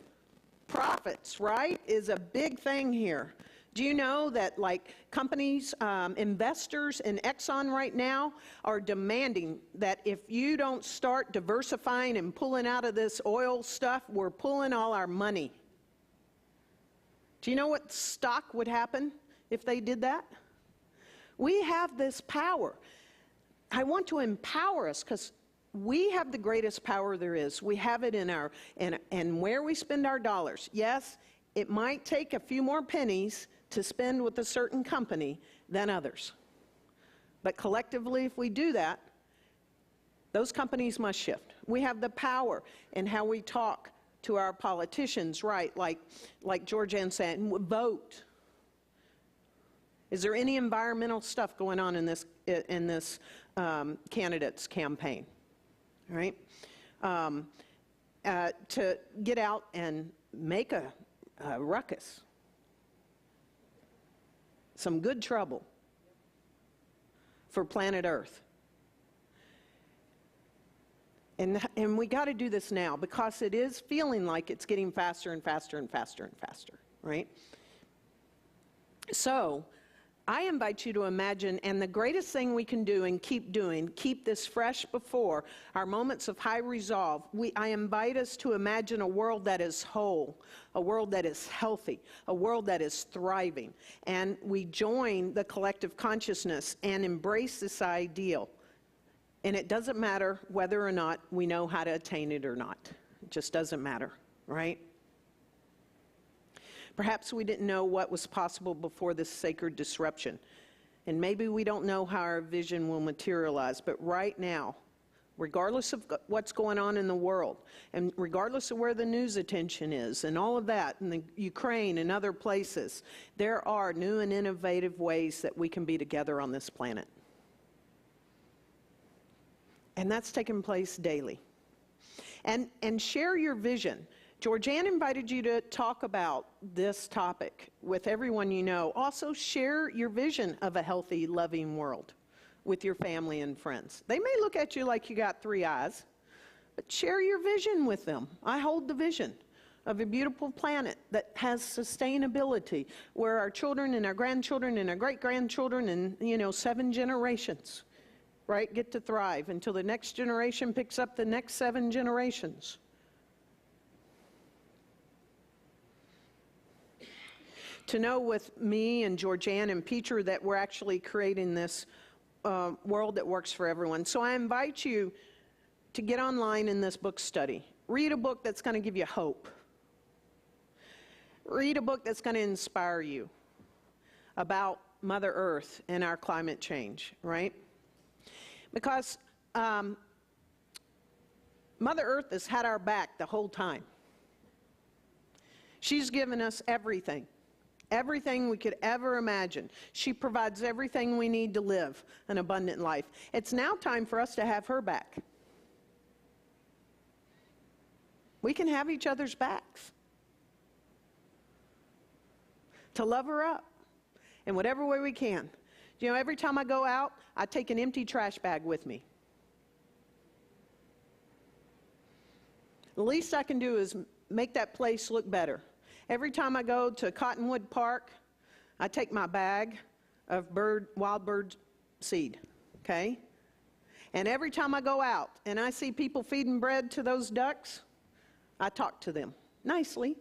Profits, right, is a big thing here. Do you know that, like, companies, investors in Exxon right now are demanding that if you don't start diversifying and pulling out of this oil stuff, we're pulling all our money. Do you know what stock would happen if they did that? We have this power. I want to empower us because we have the greatest power there is. We have it in our, and where we spend our dollars. Yes, it might take a few more pennies to spend with a certain company than others. But collectively, if we do that, those companies must shift. We have the power in how we talk to our politicians, right? Like Georgianne said, vote. Is there any environmental stuff going on in this candidate's campaign? All right? To get out and make a ruckus. Some good trouble for planet Earth. And we got to do this now because it is feeling like it's getting faster and faster and faster and faster, right? So I invite you to imagine, and the greatest thing we can do and keep doing, keep this fresh before our moments of high resolve. I invite us to imagine a world that is whole, a world that is healthy, a world that is thriving. And we join the collective consciousness and embrace this ideal. And it doesn't matter whether or not we know how to attain it or not. It just doesn't matter, right? Perhaps we didn't know what was possible before this sacred disruption. And maybe we don't know how our vision will materialize. But right now, regardless of what's going on in the world, and regardless of where the news attention is, and all of that, in the Ukraine and other places, there are new and innovative ways that we can be together on this planet. And that's taking place daily. And share your vision. Georgianne invited you to talk about this topic with everyone you know. Also, share your vision of a healthy, loving world with your family and friends. They may look at you like you got three eyes, but share your vision with them. I hold the vision of a beautiful planet that has sustainability, where our children and our grandchildren and our great-grandchildren and, 7 generations, right, get to thrive until the next generation picks up the next 7 generations. To know with me and Georgianne and Peter that we're actually creating this world that works for everyone. So I invite you to get online in this book study. Read a book that's going to give you hope. Read a book that's going to inspire you about Mother Earth and our climate change, right? Because Mother Earth has had our back the whole time. She's given us everything. Everything we could ever imagine. She provides everything we need to live an abundant life. It's now time for us to have her back. We can have each other's backs. To love her up in whatever way we can. Every time I go out, I take an empty trash bag with me. The least I can do is make that place look better. Every time I go to Cottonwood Park, I take my bag of wild bird seed, okay? And every time I go out and I see people feeding bread to those ducks, I talk to them nicely.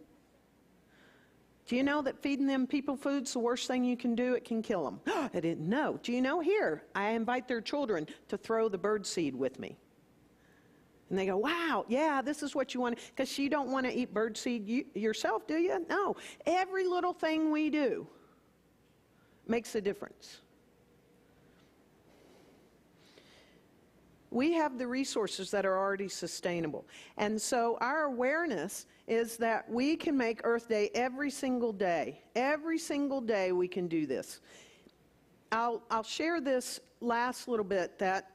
Do you know that feeding them people food's the worst thing you can do? It can kill them. I didn't know. Do you know? Here, I invite their children to throw the bird seed with me. And they go, wow, yeah, this is what you want. Because you don't want to eat bird seed yourself, do you? No. Every little thing we do makes a difference. We have the resources that are already sustainable. And so our awareness is that we can make Earth Day every single day. Every single day we can do this. I'll share this last little bit that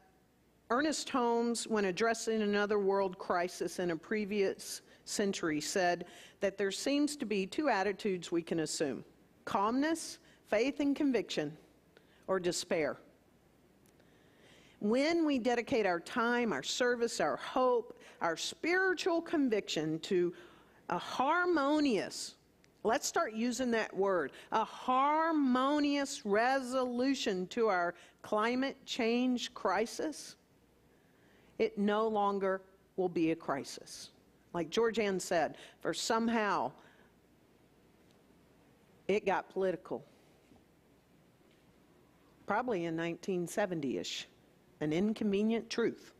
Ernest Holmes, when addressing another world crisis in a previous century, said that there seems to be 2 attitudes we can assume: calmness, faith and conviction, or despair. When we dedicate our time, our service, our hope, our spiritual conviction to a harmonious, let's start using that word, a harmonious resolution to our climate change crisis, it no longer will be a crisis. Like Georgianne said, for somehow it got political. Probably in 1970-ish. An inconvenient truth.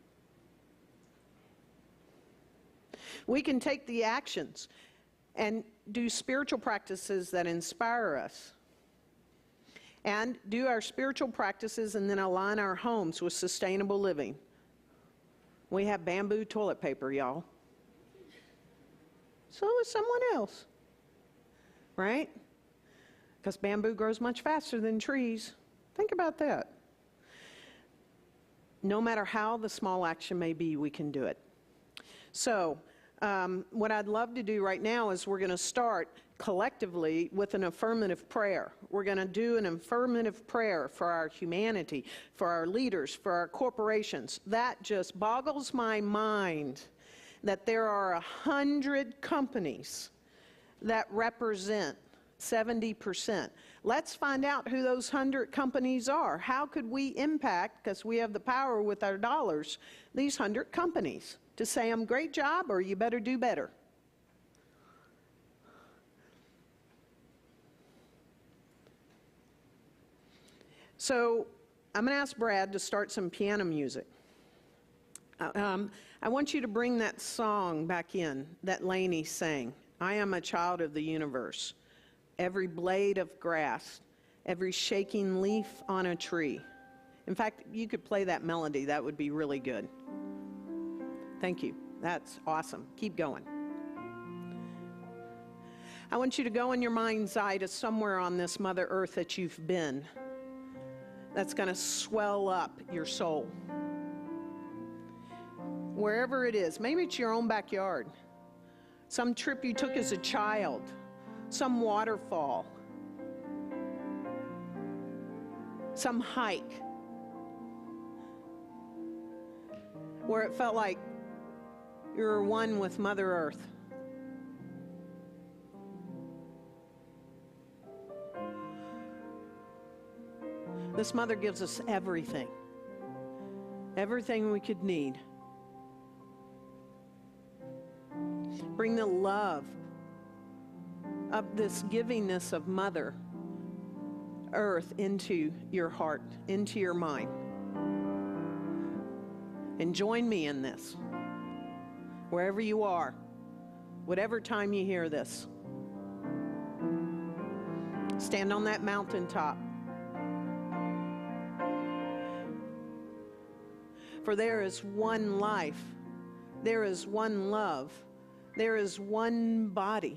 We can take the actions and do spiritual practices that inspire us. And do our spiritual practices and then align our homes with sustainable living. We have bamboo toilet paper, y'all. So is someone else, right? Because bamboo grows much faster than trees. Think about that. No matter how the small action may be, we can do it. So what I'd love to do right now is we're going to start collectively with an affirmative prayer. We're going to do an affirmative prayer for our humanity, for our leaders, for our corporations. That just boggles my mind that there are 100 companies that represent 70%. Let's find out who those 100 companies are. How could we impact, because we have the power with our dollars, these 100 companies to say, great job, or you better do better. So I'm going to ask Brad to start some piano music. I want you to bring that song back in that Lainey sang. I am a child of the universe. Every blade of grass, every shaking leaf on a tree. In fact, you could play that melody. That would be really good. Thank you. That's awesome. Keep going. I want you to go in your mind's eye to somewhere on this Mother Earth that you've been. That's going to swell up your soul. Wherever it is, maybe it's your own backyard, some trip you took as a child, some waterfall, some hike, where it felt like you were one with Mother Earth. This Mother gives us everything, everything we could need. Bring the love of this givingness of Mother Earth into your heart, into your mind. And join me in this, wherever you are, whatever time you hear this. Stand on that mountaintop. For there is one life, there is one love, there is one body.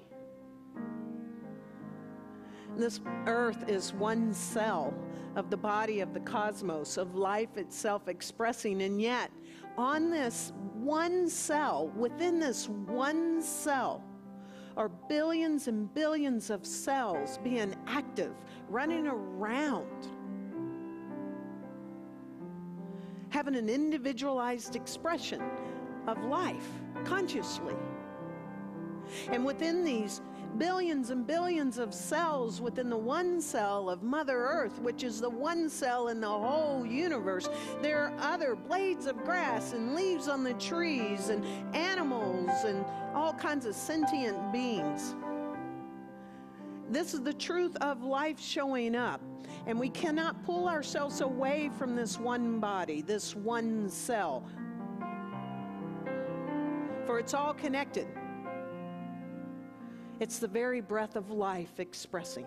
This earth is one cell of the body of the cosmos, of life itself expressing, and yet on this one cell, within this one cell, are billions and billions of cells being active, running around, having an individualized expression of life consciously. And within these billions and billions of cells within the one cell of Mother Earth, which is the one cell in the whole universe, there are other blades of grass and leaves on the trees and animals and all kinds of sentient beings. This is the truth of life showing up. And we cannot pull ourselves away from this one body, this one cell. For it's all connected. It's the very breath of life expressing.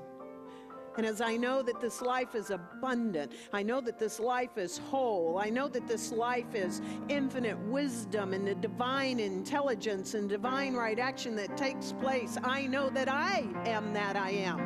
And as I know that this life is abundant, I know that this life is whole, I know that this life is infinite wisdom and the divine intelligence and divine right action that takes place, I know that I am that I am.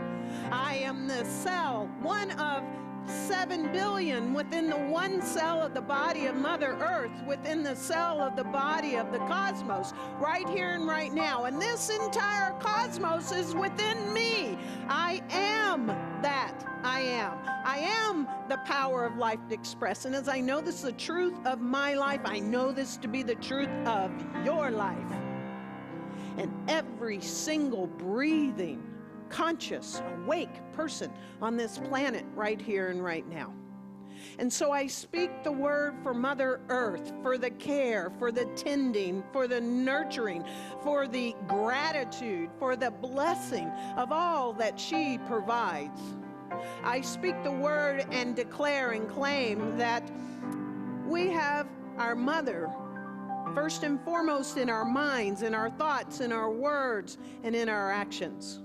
I am the cell, one of 7 billion within the one cell of the body of Mother Earth, within the cell of the body of the cosmos, right here and right now. And this entire cosmos is within me. I am that I am. I am the power of life to express. And as I know this is the truth of my life, I know this to be the truth of your life. And every single breathing, conscious, awake person on this planet right here and right now. And so I speak the word for Mother Earth, for the care, for the tending, for the nurturing, for the gratitude, for the blessing of all that she provides. I speak the word and declare and claim that we have our Mother first and foremost in our minds, in our thoughts, in our words, and in our actions.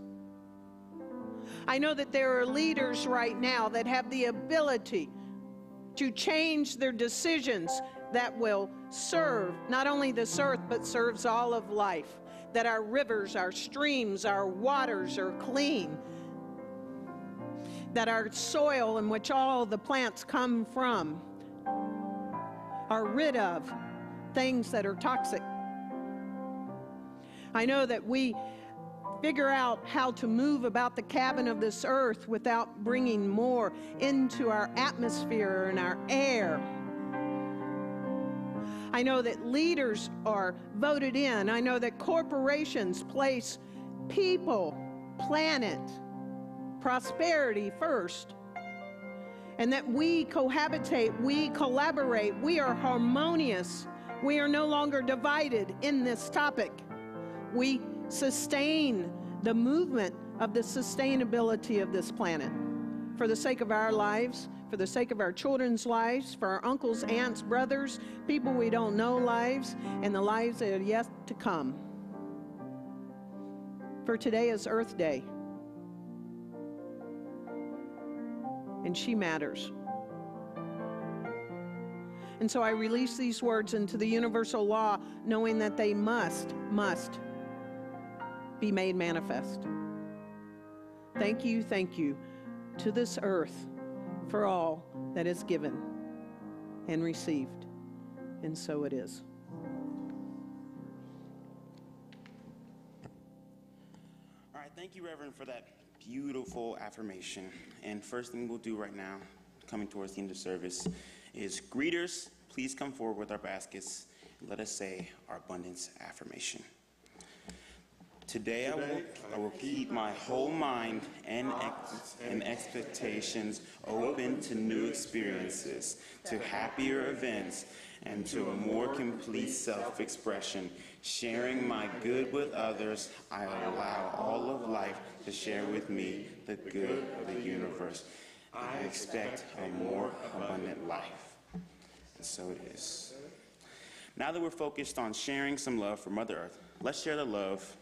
I know that there are leaders right now that have the ability to change their decisions that will serve not only this earth, but serves all of life. That our rivers, our streams, our waters are clean. That our soil in which all the plants come from are rid of things that are toxic. I know that we figure out how to move about the cabin of this earth without bringing more into our atmosphere and our air. I know that leaders are voted in. I know that corporations place people, planet, prosperity first. And that we cohabitate, we collaborate, we are harmonious. We are no longer divided in this topic. We sustain the movement of the sustainability of this planet for the sake of our lives, for the sake of our children's lives, for our uncles, aunts, brothers, people we don't know lives, and the lives that are yet to come. For today is Earth Day, and she matters. And so I release these words into the universal law, knowing that they must be made manifest. Thank you to this earth for all that is given and received. And so it is. All right, thank you, Reverend, for that beautiful affirmation. And first thing we'll do right now, coming towards the end of service, is greeters, please come forward with our baskets and let us say our abundance affirmation. Today I will keep my whole mind and expectations open to new experiences, to happier events, and to a more complete self-expression. Sharing my good with others, I allow all of life to share with me the good of the universe. I expect a more abundant life. And so it is. Now that we're focused on sharing some love for Mother Earth, let's share the love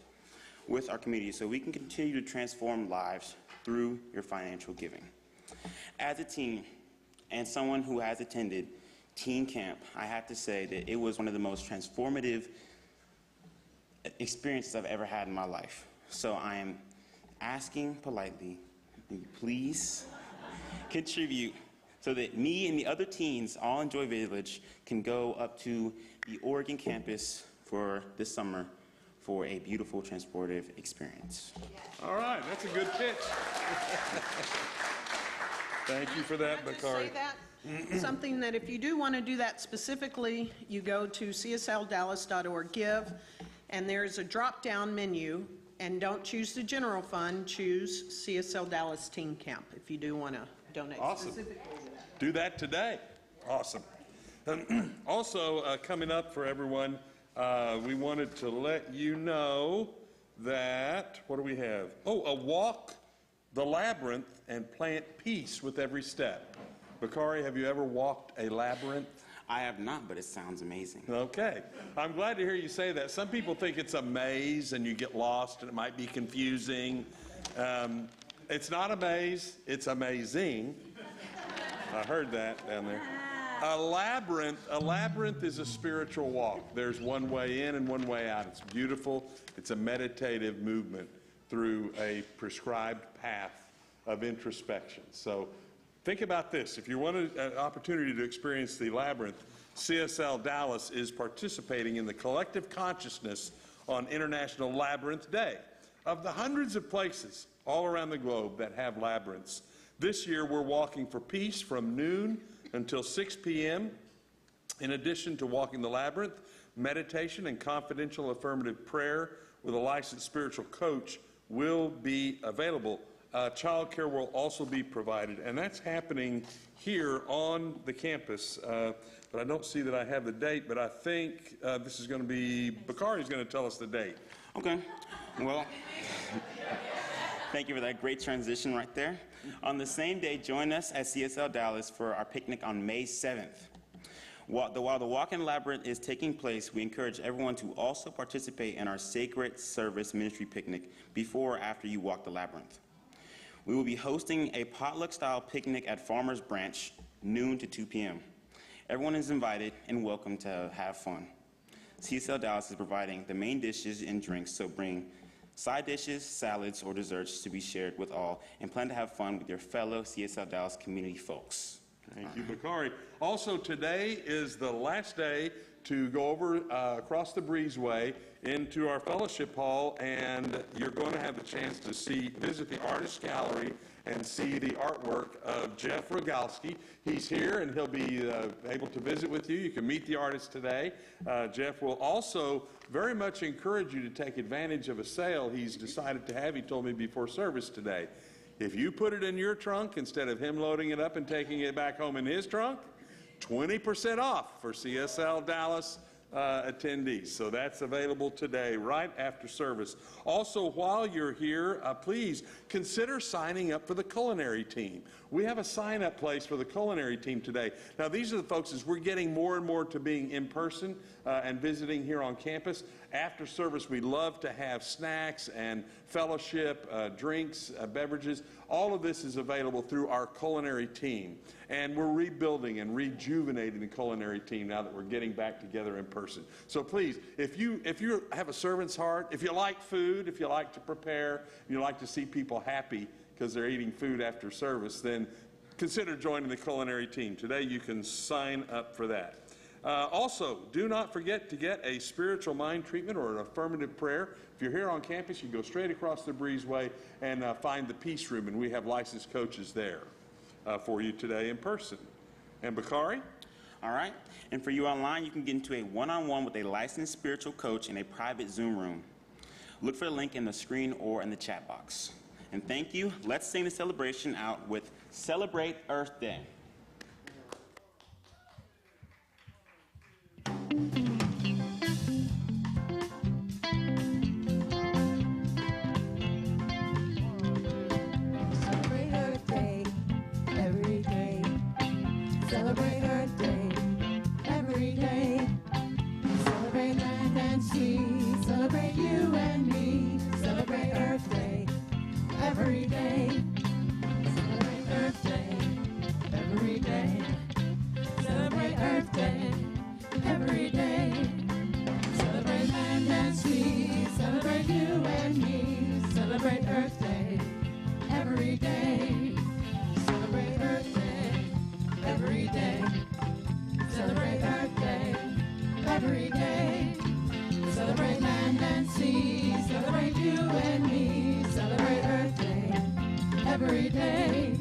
with our community so we can continue to transform lives through your financial giving. As a teen and someone who has attended teen camp, I have to say that it was one of the most transformative experiences I've ever had in my life. So I am asking politely, will you please contribute so that me and the other teens all in Joy Village can go up to the Oregon campus for this summer for a beautiful transportive experience. All right, that's a good pitch. Thank you for that, Bakari. Something that if you do want to do that specifically, you go to CSLDallas.org give, and there's a drop-down menu, and don't choose the general fund, choose CSL Dallas Teen Camp if you do want to donate. Awesome. Specifically to that. Do that today. Awesome. Also, coming up for everyone, we wanted to let you know that, what do we have? Oh, a walk the labyrinth and plant peace with every step. Bakari, have you ever walked a labyrinth? I have not, but it sounds amazing. Okay. I'm glad to hear you say that. Some people think it's a maze and you get lost and it might be confusing. It's not a maze, it's amazing. I heard that down there. A labyrinth is a spiritual walk. There's one way in and one way out. It's beautiful. It's a meditative movement through a prescribed path of introspection. So think about this. If you want an opportunity to experience the labyrinth, CSL Dallas is participating in the collective consciousness on International Labyrinth Day. Of the hundreds of places all around the globe that have labyrinths, this year we're walking for peace from noon until 6 p.m. In addition to walking the labyrinth, meditation and confidential affirmative prayer with a licensed spiritual coach will be available. Child care will also be provided, and that's happening here on the campus. But I don't see that I have the date, but I think this is going to be, Bakari's going to tell us the date. Okay. Well, thank you for that great transition right there. On the same day, join us at CSL Dallas for our picnic on May 7th. While the Walk-in Labyrinth is taking place, we encourage everyone to also participate in our Sacred Service Ministry Picnic before or after you walk the labyrinth. We will be hosting a potluck-style picnic at Farmers Branch, noon to 2 p.m. Everyone is invited and welcome to have fun. CSL Dallas is providing the main dishes and drinks, so bring side dishes, salads, or desserts to be shared with all, and plan to have fun with your fellow CSL Dallas community folks. Thank you, Bakari. Also, today is the last day to go over across the breezeway into our fellowship hall, and you're going to have the chance to visit the Artist Gallery and see the artwork of Jeff Rogalski. He's here, and he'll be able to visit with you. You can meet the artist today. Jeff will also very much encourage you to take advantage of a sale he's decided to have. He told me before service today. If you put it in your trunk instead of him loading it up and taking it back home in his trunk, 20% off for CSL Dallas attendees. So that's available today, right after service. Also, while you're here, please consider signing up for the culinary team. We have a sign-up place for the culinary team today. Now, these are the folks, as we're getting more and more to being in person and visiting here on campus. After service, we love to have snacks and fellowship, drinks, beverages. All of this is available through our culinary team. And we're rebuilding and rejuvenating the culinary team now that we're getting back together in person. So please, if you have a servant's heart, if you like food, if you like to prepare, you like to see people happy because they're eating food after service, then consider joining the culinary team. Today you can sign up for that. Also, do not forget to get a spiritual mind treatment or an affirmative prayer. If you're here on campus, you go straight across the breezeway and find the Peace Room, and we have licensed coaches there for you today in person. And Bakari? All right. And for you online, you can get into a one-on-one with a licensed spiritual coach in a private Zoom room. Look for the link in the screen or in the chat box. And thank you. Let's sing the celebration out with Celebrate Earth Day. Celebrate Earth Day every day. Celebrate Earth Day every day. Celebrate land and sea. Celebrate you and me. Celebrate Earth Day every day. Celebrate Earth Day every day. Celebrate Earth Day every day. Celebrate land and sea. Celebrate you and me. Celebrate Earth Day every day. Celebrate Earth Day every day. Celebrate Earth Day every day. Celebrate land and sea. Celebrate you and me. Celebrate Earth Day every day.